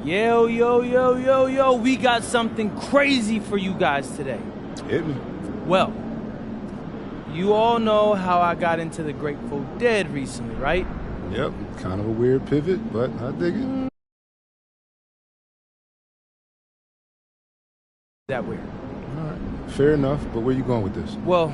Yo, yo, yo, yo, yo, we got something crazy for you guys today. Hit me. Well, you all know how I got into the Grateful Dead recently, right? Yep, kind of a weird pivot, but I dig it. That weird. All right, fair enough, but where you going with this? Well,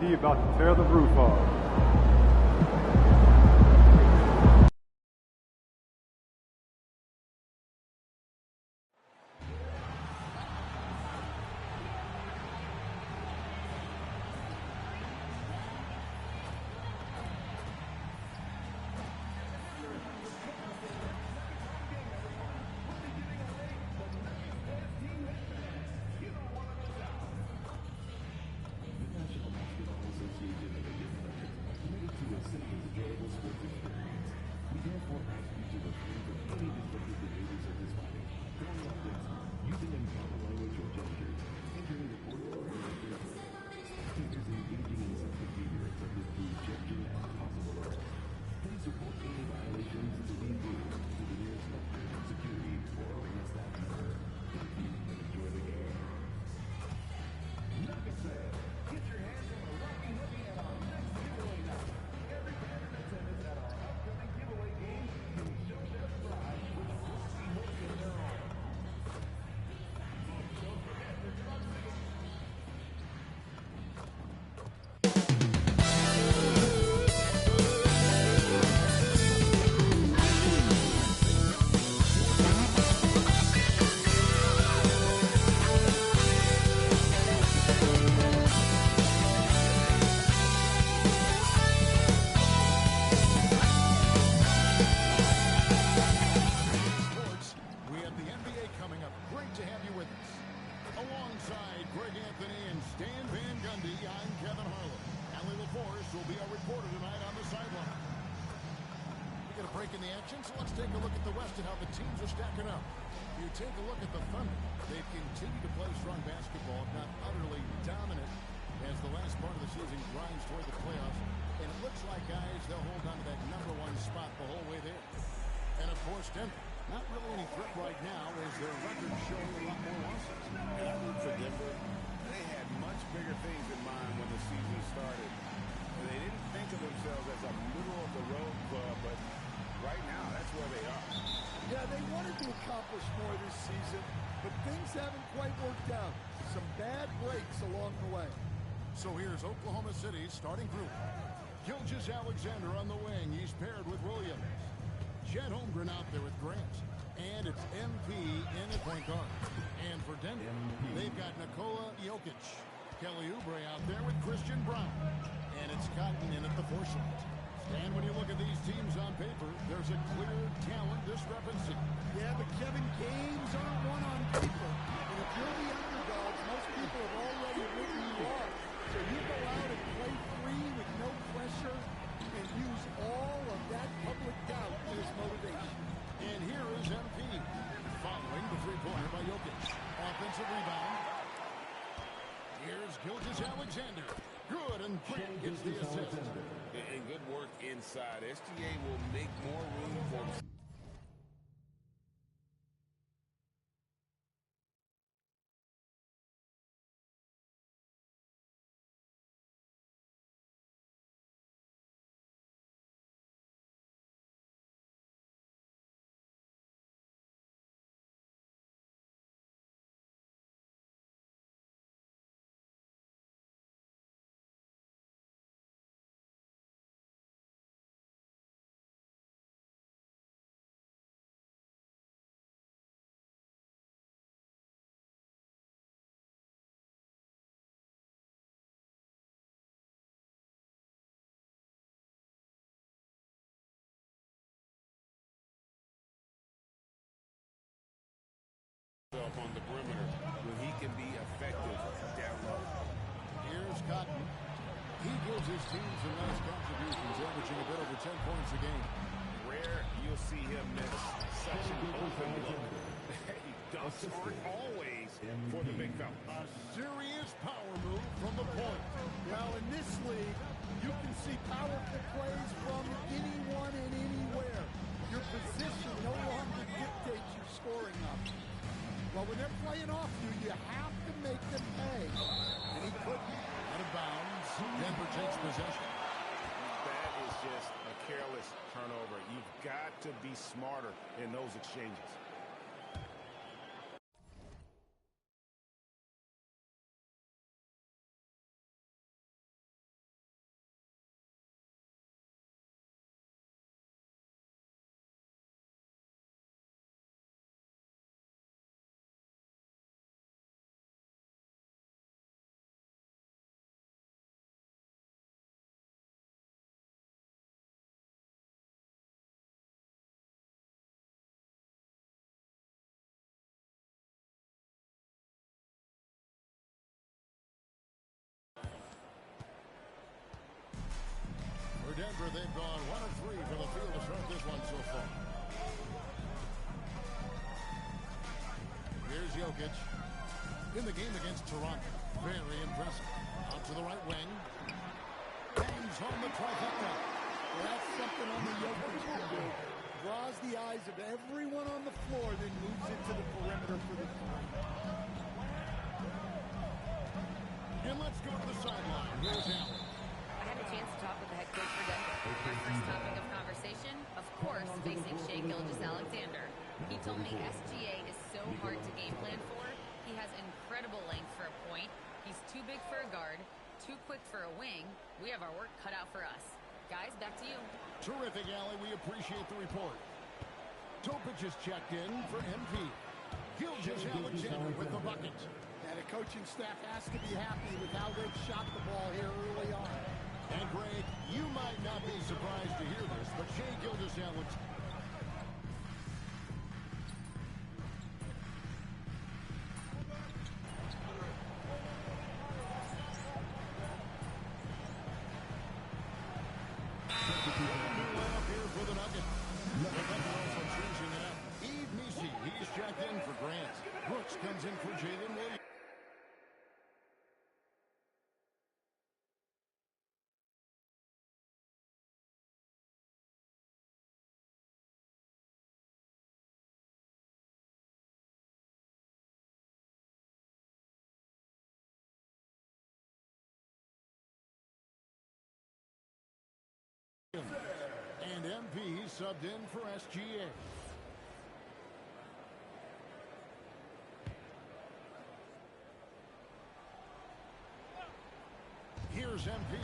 MVP about to tear the roof off. In the action, so let's take a look at the West and how the teams are stacking up. You take a look at the Thunder. They've continued to play strong basketball, not utterly dominant, as the last part of the season grinds toward the playoffs. And it looks like, guys, they'll hold on to that #1 spot the whole way there. And, of course, Denver. Not really any threat right now, as their record showing a lot more losses. And I root for Denver. They had much bigger things in mind when the season started. They didn't think of themselves as a middle-of-the-road club, but right now, that's where they are. Yeah, they wanted to accomplish more this season, but things haven't quite worked out. Some bad breaks along the way. So here's Oklahoma City's starting group. Gilgeous-Alexander on the wing. He's paired with Williams. Chet Holmgren out there with Grant. And it's MP in at point guard. And for Denver, they've got Nikola Jokic. Kelly Oubre out there with Christian Brown. And it's Cotton in at the 4 slot. And when you look at these teams on paper, there's a clear talent discrepancy. Yeah, but Kevin, games aren't won on paper. And if you're the underdogs, most people have already written you off. So you go out and play free with no pressure and use all of that public doubt as motivation. And here is MP, following the three-pointer by Jokic. Offensive rebound. Here's Gilgeous-Alexander. Good, and Grant gets the assist. And good work inside. SGA will make more room for himself. On the perimeter when he can be effective down low. Here's Cotton. He gives his team some nice contributions, averaging a bit over 10 points a game. Rare you'll see him miss such an open look. Dunks aren't always for the big fella. A serious power move from the point. Well, in this league, you can see powerful plays from anyone and anywhere. Your position no longer dictates your scoring options. Well, when they're playing off you, you have to make them pay. And he couldn't. Out of bounds. Denver takes possession. That is just a careless turnover. You've got to be smarter in those exchanges. Denver, they've gone 1 of 3 from the field to start this one so far. Here's Jokic. In the game against Toronto. Very impressive. Out to the right wing. Bangs home the trifecta. Well, that's something only Jokic can do. Draws the eyes of everyone on the floor, then moves into the perimeter for the three. And let's go to the sideline. Here's Allen. I had a chance to talk with the head coach for Denver. My first topic of conversation, of course, facing Shai Gilgeous-Alexander. He told me SGA is so hard to game plan for. He has incredible length for a point. He's too big for a guard, too quick for a wing. We have our work cut out for us. Guys, back to you. Terrific, Allie. We appreciate the report. Topic just checked in for MP. Gilgeous-Alexander with the bucket. And the coaching staff has to be happy with how they've shot the ball here early on. And Greg, you might not be surprised to hear this, but Shai Gilgeous-Alexander. Comes in for Jalen Williams. And MP subbed in for SGA. Here's MP.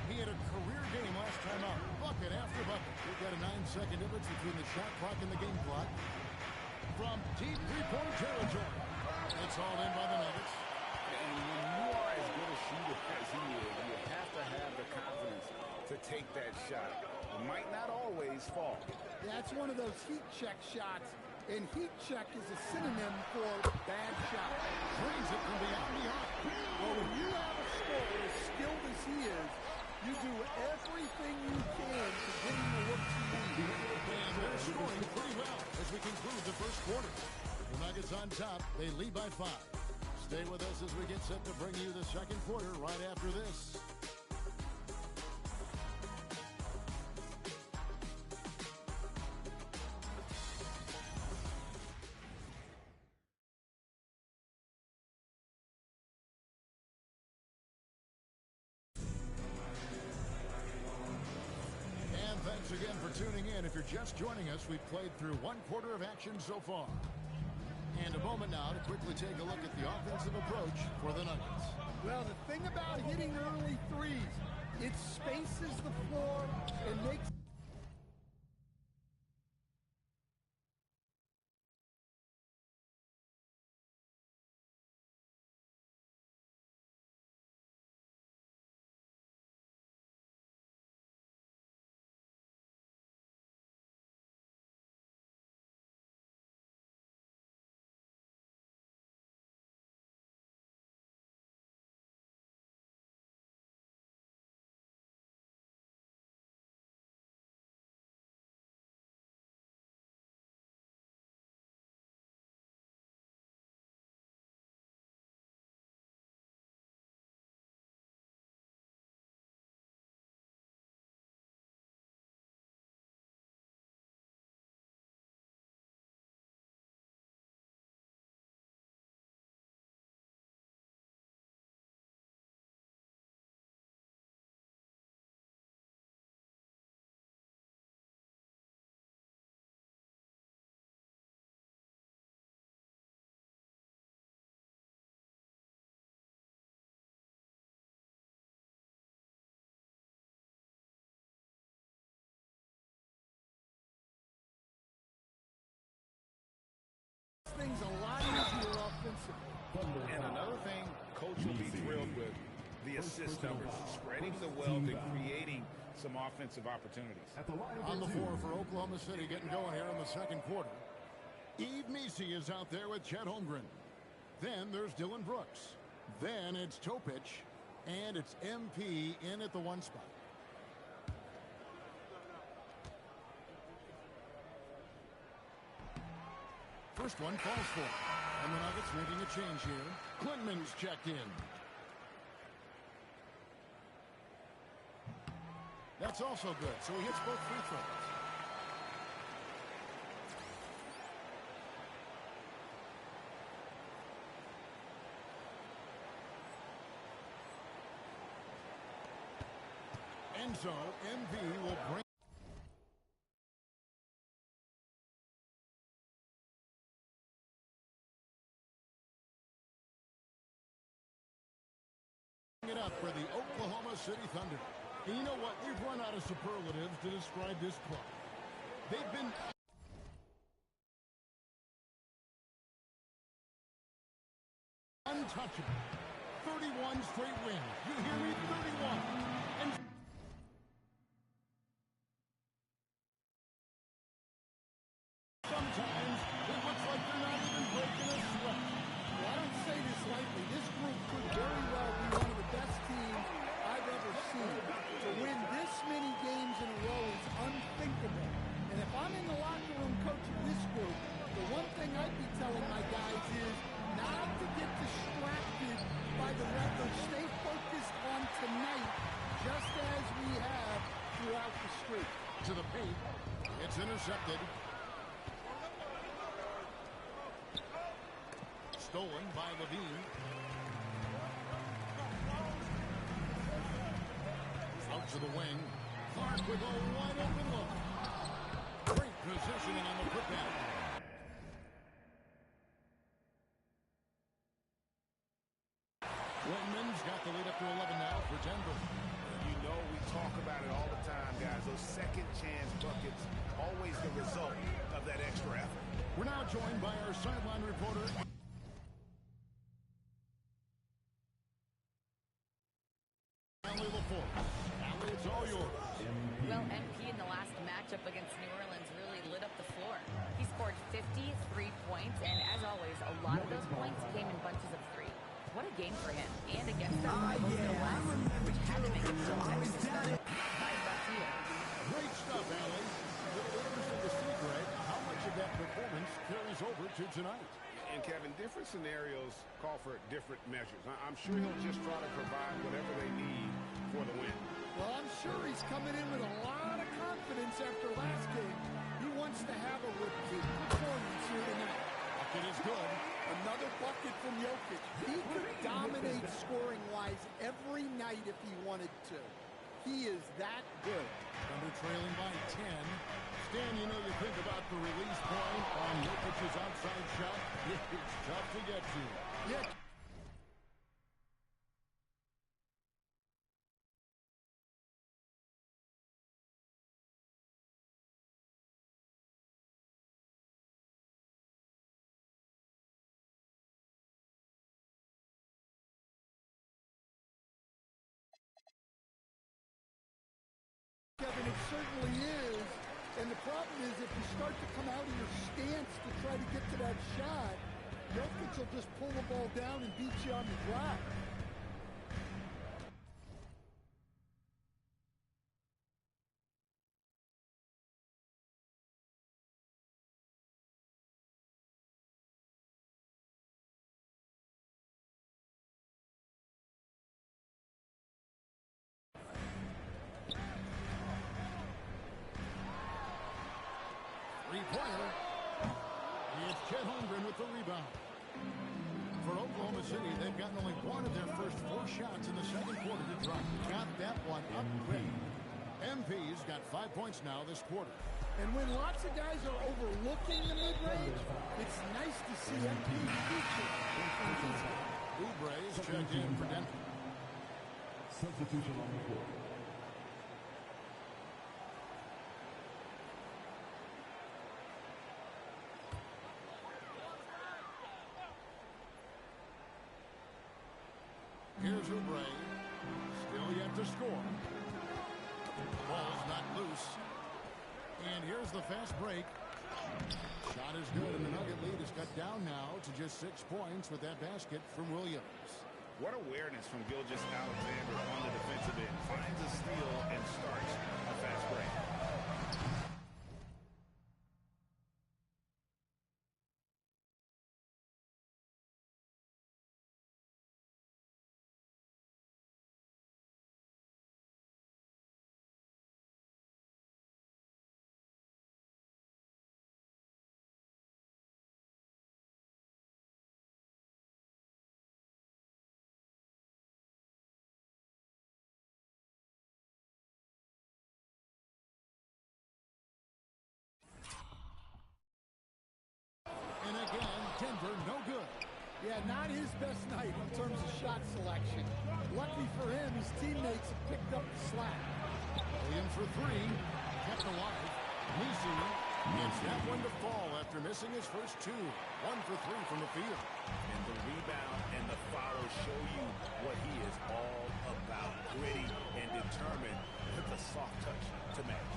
He had a career game last time out. Bucket after bucket. We've got a 9-second difference between the shot clock and the game clock. From deep three-point territory. It's all in by the Nuggets. And when you are as good a shooter as he is, you have to have the confidence to take that shot. It might not always fall. That's one of those heat check shots. And heat check is a synonym for bad shot. Brings it from beyond the arc. Well, when you have a scorer as skilled as he is, you do everything you can to get him the looks you need. And they're scoring pretty well as we conclude the first quarter. The Nuggets on top. They lead by 5. Stay with us as we get set to bring you the second quarter right after this. Thanks again for tuning in. If you're just joining us, we've played through 1 quarter of action so far. And a moment now to quickly take a look at the offensive approach for the Nuggets. Well, the thing about hitting early threes, it spaces the floor and makes things a lot easier offensively. And another thing, coach will be thrilled with the assist numbers, spreading the wealth and creating some offensive opportunities. On the floor for Oklahoma City, getting going here in the second quarter. Yves Missi is out there with Chet Holmgren. Then there's Dylan Brooks. Then it's Topic, and it's MP in at the 1 spot. First one falls for it. And the Nuggets making a change here. Quinman's checked in. That's also good, so he hits both free throws. And so, MV will bring it up for the Oklahoma City Thunder. And you know what? We've run out of superlatives to describe this club. They've been untouchable. 31 straight wins. You hear me? 31. And sometimes it looks like they're not even breaking a sweat. Well, I don't say this lightly. This group could very well be one of the best teams I've ever seen. To win this many games in a row is unthinkable. And if I'm in the locker room coaching this group, the one thing I'd be telling my guys is not to get distracted by the record. Stay focused on tonight, just as we have throughout the streak. to the paint. It's intercepted. Stolen by Levine. Out to the wing. Clark with a wide open look. Great positioning on the putback. Whitman's got the lead up to 11 now for Denver. You know we talk about it all the time, guys. Those second chance buckets, always the result of that extra effort. We're now joined by our sideline reporter, Allie LaForce. Allie, it's all yours. Well, MP in the last matchup against New Orleans really lit up the floor. He scored 53 points, and as always, a lot of those points came in bunches of three. What a game for him, and against our rivals in the West, which had to make it so extra special. Back to you. Great stuff, Allie. It's interesting to see, Greg, how much of that performance carries over to tonight. And, Kevin, different scenarios call for different measures. I'm sure he'll just try to provide whatever they need for the win. Well, I'm sure he's coming in with a lot of confidence after last game. He wants to have a repeat performance here tonight. Bucket is good. Another bucket from Jokic. He could dominate scoring-wise every night if he wanted to. He is that good. Thunder trailing by 10. Stan, you know, you think about the release point on Jokic's outside shot. It's tough to get to. Yeah. Kevin, it certainly is. And the problem is if you start to come out of your stance to try to get to that shot, Jokic will just pull the ball down and beat you on the drive. Three-pointer. It's Chet Holmgren with the rebound. For Oklahoma City, they've gotten only one of their first 4 shots in the second quarter to drop. Got that one up quick. MP's got 5 points now this quarter. And when lots of guys are overlooking the mid-range, it's nice to see MP feature. Oubre is checked in for Denver. Substitution on the floor. Here's Oubre. Still yet to score. Ball's not loose. And here's the fast break. Shot is good, and the Nugget lead is cut down now to just 6 points with that basket from Williams. What awareness from Gilgeous-Alexander on the defensive end. Finds a steal and starts a fast break. Yeah, not his best night in terms of shot selection. Lucky for him, his teammates have picked up the slack. Williams for three. Kept alive. Nisi gets that one to fall after missing his first two. 1 for 3 from the field. And the rebound and the follow show you what he is all about. Gritty and determined with a soft touch to match.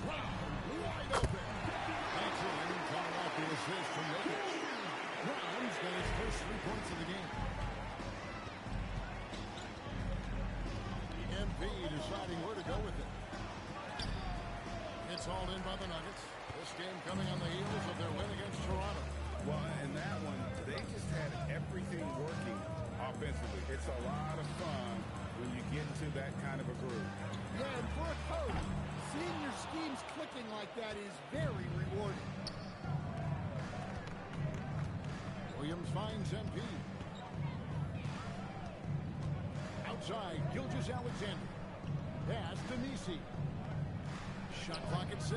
Brown wide open. That's in. Colorado assist from Jokic. Brown's got his first 3 points of the game. MP deciding where to go with it. It's hauled in by the Nuggets. This game coming on the heels of their win against Toronto. Well, in that one, they just had everything working offensively. It's a lot of fun when you get to that kind of a groove. Yeah, and for a coach, seeing your schemes clicking like that is very rewarding. Williams finds MP. Outside, Gilgeous-Alexander. Pass to Nisi. Shot clock at 6.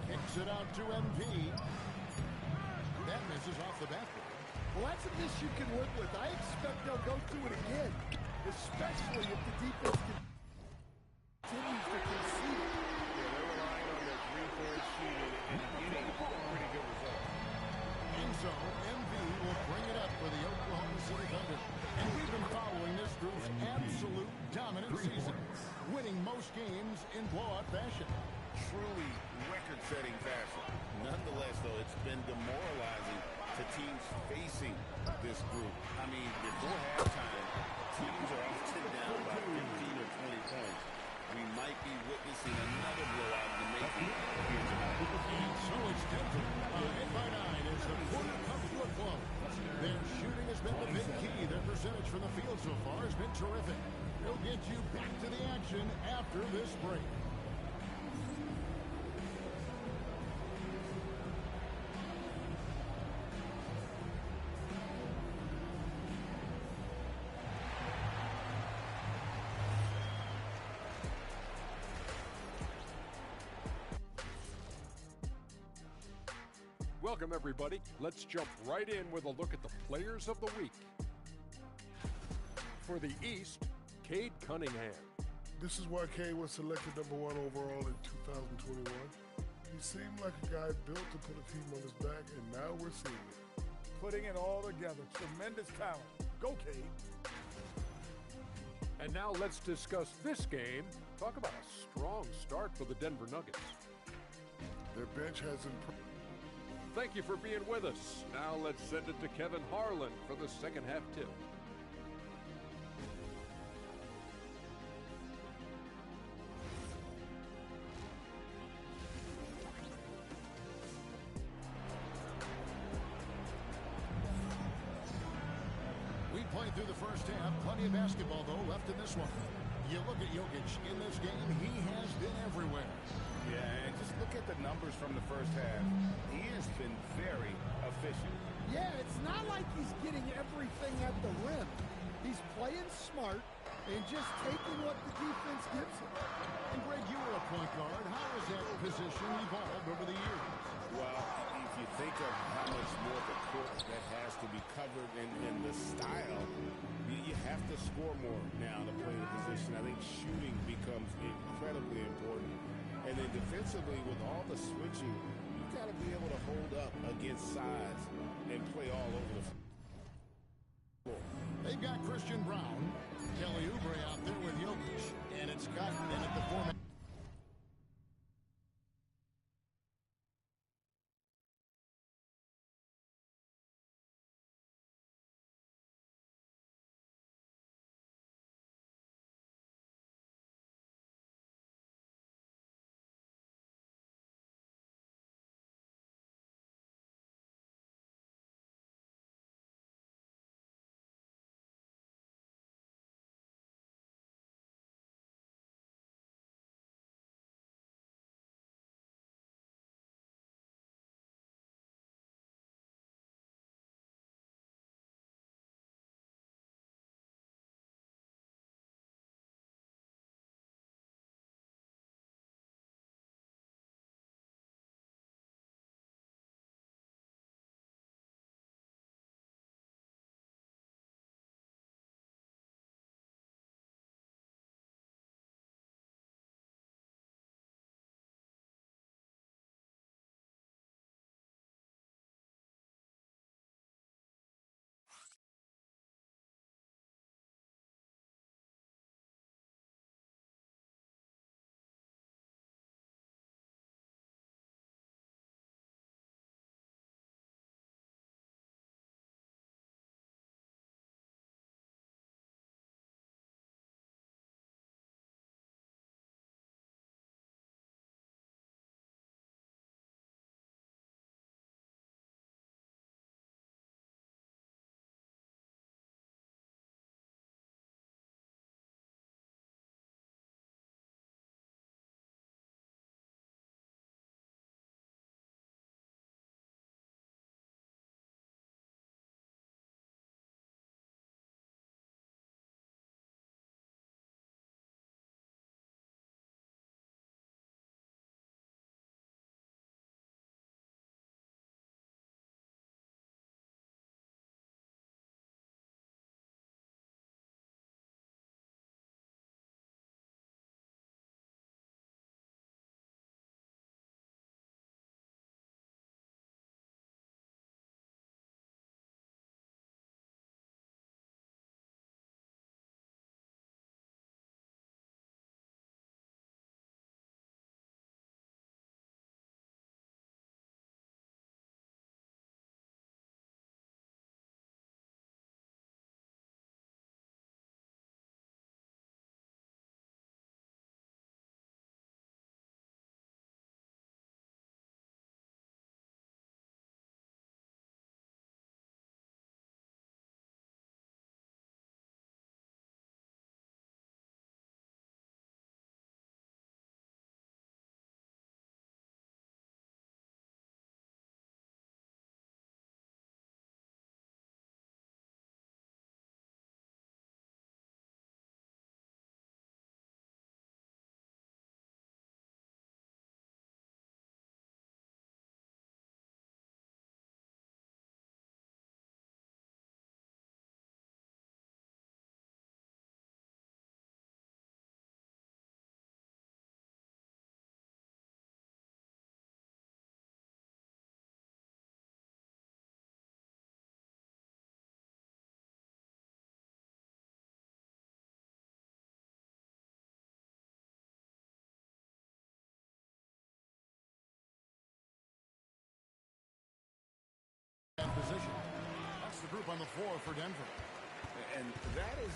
Kicks it out to MP. That misses off the backboard. Well, that's a miss you can live with. I expect they'll go through it again, especially if the defense continues to concede. Yeah, they're relying on their three-point shooting and getting a pretty good result. And so, MV will bring it up for the Oklahoma City Thunder. And we've been following this group's absolute dominant season, winning most games in blowout fashion. Truly record-setting fashion. Nonetheless, though, it's been demoralizing to teams facing this group. I mean, before halftime, teams are often down by 15 or 20 points. We might be witnessing another blowout in the making here tonight. And so it's Denver. 8-9 as the quarter comes to a close. Their shooting has been the big key. Their percentage from the field so far has been terrific. They'll get you back to the action after this break. Welcome, everybody. Let's jump right in with a look at the players of the week. For the East, Cade Cunningham. This is why Cade was selected #1 overall in 2021. He seemed like a guy built to put a team on his back, and now we're seeing it. Putting it all together. Tremendous talent. Go, Cade. And now let's discuss this game. Talk about a strong start for the Denver Nuggets. Their bench has improved. Thank you for being with us. Now let's send it to Kevin Harlan for the second half tip. We played through the first half. Plenty of basketball, though, left in this one. You look at Jokic in this game, he has been everywhere. Yeah, and just look at the numbers from the first half. He has been very efficient. Yeah, it's not like he's getting everything at the rim. He's playing smart and just taking what the defense gives him. And Greg, you were a point guard. How has that position evolved over the years? Well, if you think of how much more the court that has to be covered in the style, you have to score more now to play the position. I think shooting becomes incredibly important. And then defensively, with all the switching, you've got to be able to hold up against size and play all over the floor. They've got Christian Brown, Kelly Oubre out there with Jokic, and it's gotten in at the format. group on the floor for Denver. And that is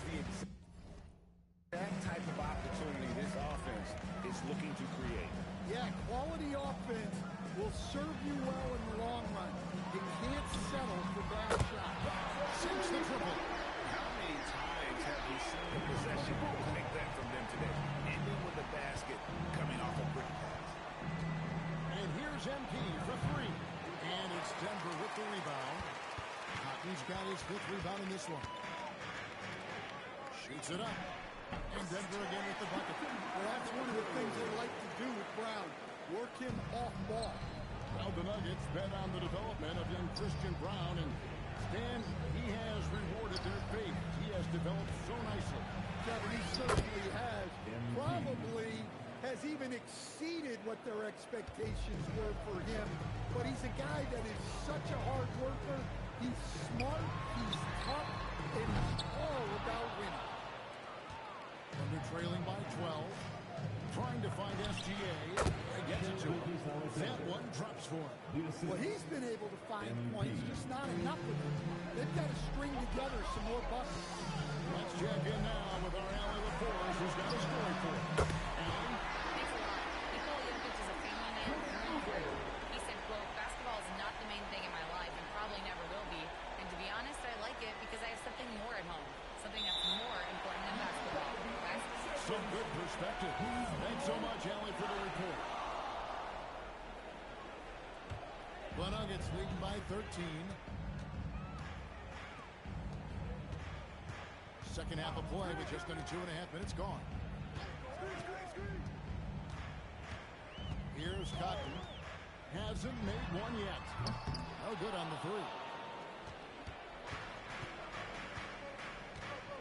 that type of opportunity this offense is looking to create. Yeah, quality offense will serve you well in the long run. You can't settle for bad shots. Sinks the triple. How many times have we seen a possession like that from them today? Ending with a basket coming off a quick pass. And here's MP for three. And it's Denver with the rebound. Cotton's got his 5th rebound in this one. Shoots it up. And Denver again with the bucket. Well, that's one of the things they like to do with Brown. Work him off ball. Well, the Nuggets bet on the development of young Christian Brown. And Stan, he has rewarded their faith. He has developed so nicely. Kevin, he certainly has. Probably has even exceeded what their expectations were for him. But he's a guy that is such a hard worker. He's smart, he's tough, and he's all about winning. Thunder trailing by 12. Trying to find SGA. Gets it to him. That one drops for him. Well, he's been able to find points, just not enough of them. They've got to string together some more buckets. Let's check in now with our Allie LaForce, who's got a story for him. Allie? Thanks a lot. Nikola Jokic is a family man through and through. He said, quote, basketball is not the main thing in my life and probably never will be. And to be honest, I like it because I have something more at home. Something that's more important than basketball. Some good perspective. Thanks so much, Allie, for the report. The Nuggets leading by 13. Second half of play with just under 2.5 minutes gone. Here's Cotton. Hasn't made one yet. No good on the three.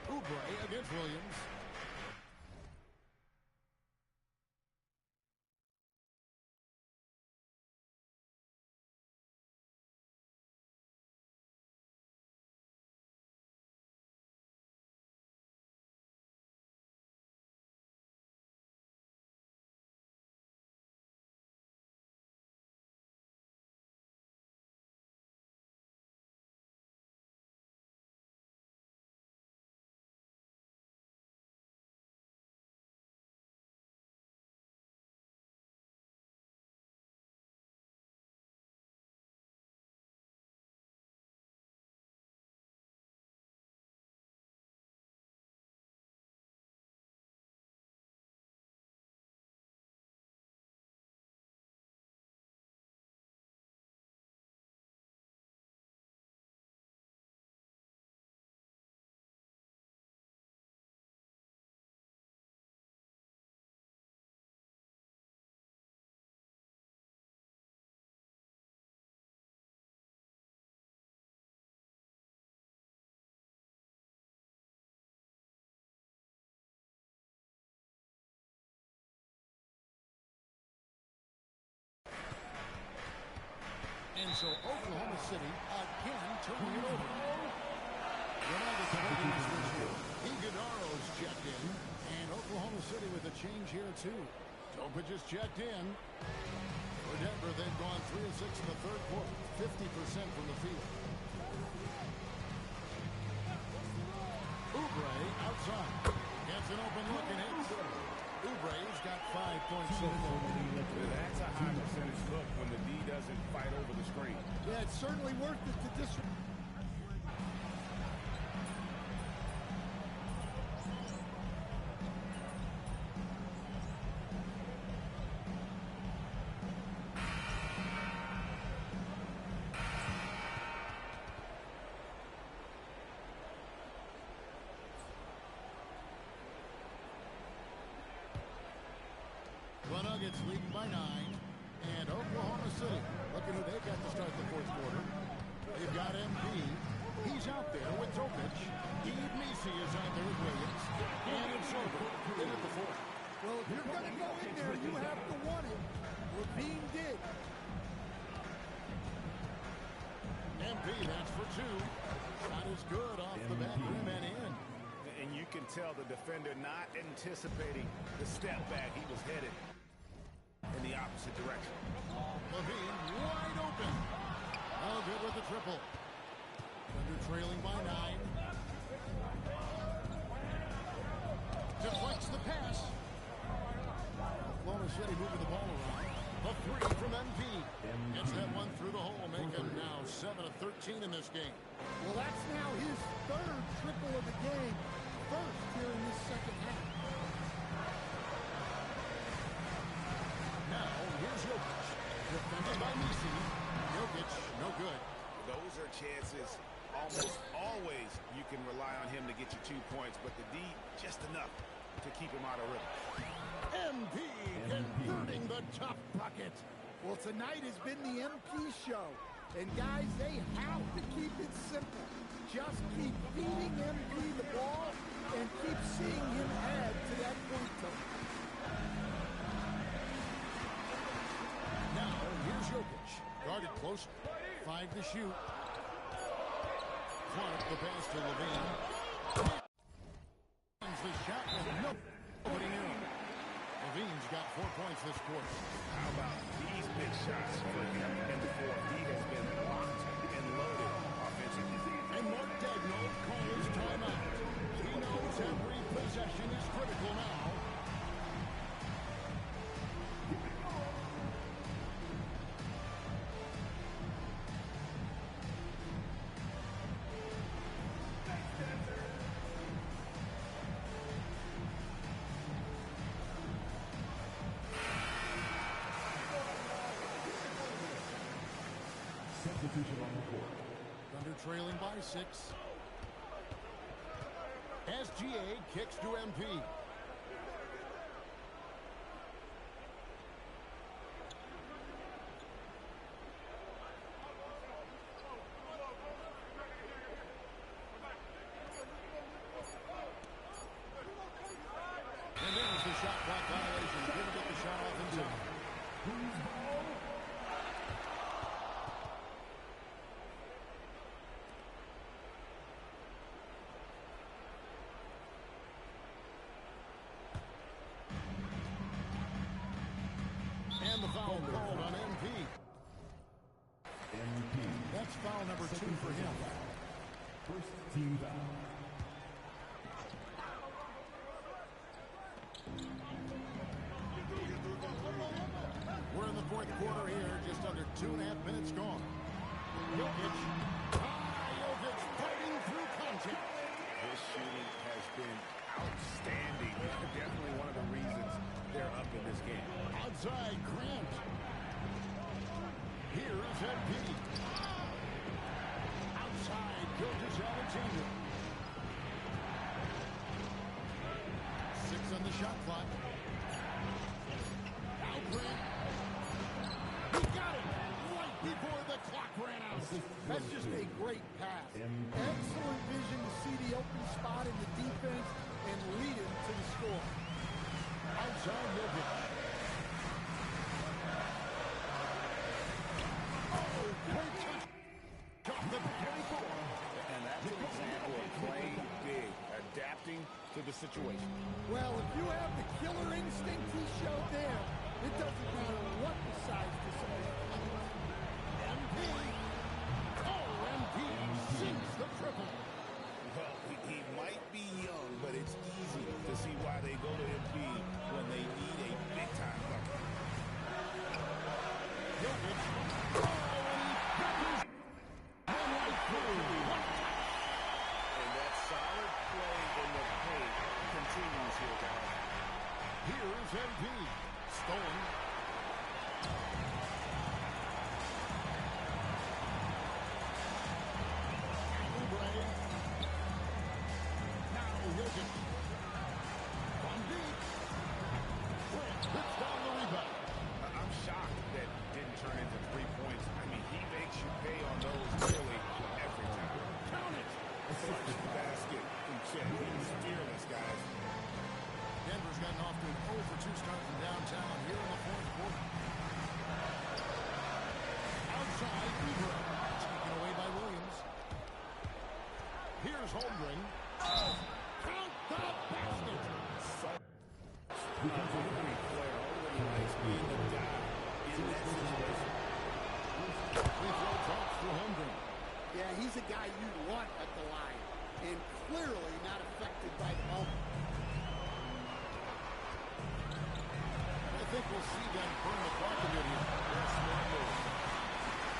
Oubre against Williams. And so Oklahoma City again turning it over. Iguodala's checked in, and Oklahoma City with a change here too. Topic just checked in. For Denver, they've gone 3 of 6 in the third quarter, 50% from the field. Oubre outside. Gets an open look and hits. Oubre's got 5 points so far. That's a high percentage look when the D doesn't fight over the screen. Yeah, it's certainly worth it to disregard. The Nuggets leading by 9. And Oklahoma City, looking who they've got to start the fourth quarter. They've got MP. He's out there with Jokic. Yves Missi is out there with Williams. And it's over in at the fourth. Well, if you're going to go in there, you have to want it. Levine did. MP, that's for 2. Shot is good off the back rim and in. And you can tell the defender not anticipating the step back. He was headed in the opposite direction. Levine wide open. Oh, good with the triple. Thunder trailing by 9. Deflects the pass. Oklahoma City moving the ball around. A 3 from MP. Gets that one through the hole, making now 7 of 13 in this game. Well, that's now his third triple of the game. First here in this second half. Now, here's Jokic. Defended by Messi. Jokic, no good. Those are chances. Almost always you can rely on him to get you 2 points, but the D, just enough to keep him out of rhythm. MP converting the tough bucket. Well, tonight has been the MP show. And guys, they have to keep it simple. Just keep feeding MP the ball and keep seeing him add to that point total. Now, here's Jokic. Guarded close. 5 to shoot. Clark, the pass to Levine. The shot with nobody in. Levine's got 4 points this quarter. How about these big shots for him in the fourth? He has been locked and loaded offensively. And Mark Daigneault calls timeout. He knows every possession is critical now. Substitution on the court. Thunder trailing by 6. SGA kicks to MP. And there's the shot clock violation. Didn't get the shot off in time. And the foul called on MP. That's foul number 2 for him. First team foul. We're in the fourth quarter here, just under 2.5 minutes gone. Jokic. Jokic fighting through contact. His shooting has been outstanding. Definitely one of the reasons they're up in this game. Outside, Grant. Here is MP. Outside, Gilgeous-Alexander. 6 on the shot clock. Now Grant. He got it right before the clock ran out. That's just a great pass. Excellent vision to see the open spot in the defense and lead him to the score. Outside Jokic. Oh, great touch. Got the back. And that's an example of playing big, adapting to the situation. Well, if you have the killer instinct he showed there, it doesn't matter what the size display. MP. Oh, MP sinks the triple. Well, he might be young, but it's easy to see why they go to MP when they need a big-time bucket. Jokic. Oh, and one right through. And that solid play in the paint continues here, guys. Here's MP. Stolen. Oubre. Now Jokic. Van Beek. Grant puts down the rebound. I'm shocked that didn't turn into 3 points. I mean, he makes you pay on those nearly every time. Count it. Clutch basket from Chet. He's fearless, guys. Denver's gotten off to an 0 for 2 start from downtown here in the fourth quarter. Outside, Oubre. Taken away by Williams. Here's Holmgren. Oh, count the basket. Every player already likes being the guy in that situation. Free throw drops for Holmgren. Yeah, he's a guy you want at the line, and clearly not affected by the moment. I think we'll see them burn the clock a bit here. That's smart move.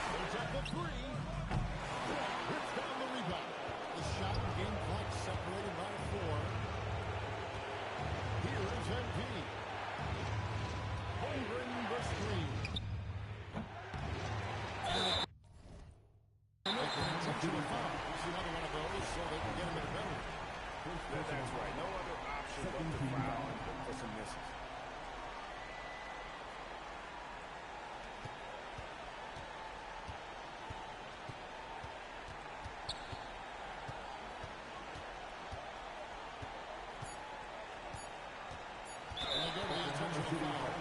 Goes up the three. Hits down the rebound. The shot and game clock separated by 4. Here is MP. Holmgren the screen. Intentional foul. Here's another one of those so they can get him in a penalty. That's right. No other option but to foul for some misses. And they go to the intentional foul.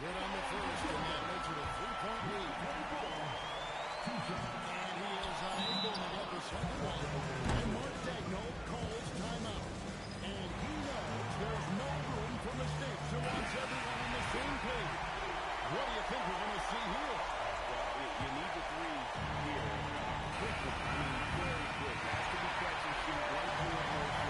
Good on the first, and that makes it a 3-point lead. And he is unable to get the second one. And Mark Daigneault calls timeout. And he knows there's no room for mistakes. He wants everyone on the same page. What do you think we're going to see here? Well, you need the three here quickly. I mean, very quick. Has to be catch and shoot. 1 2 at most.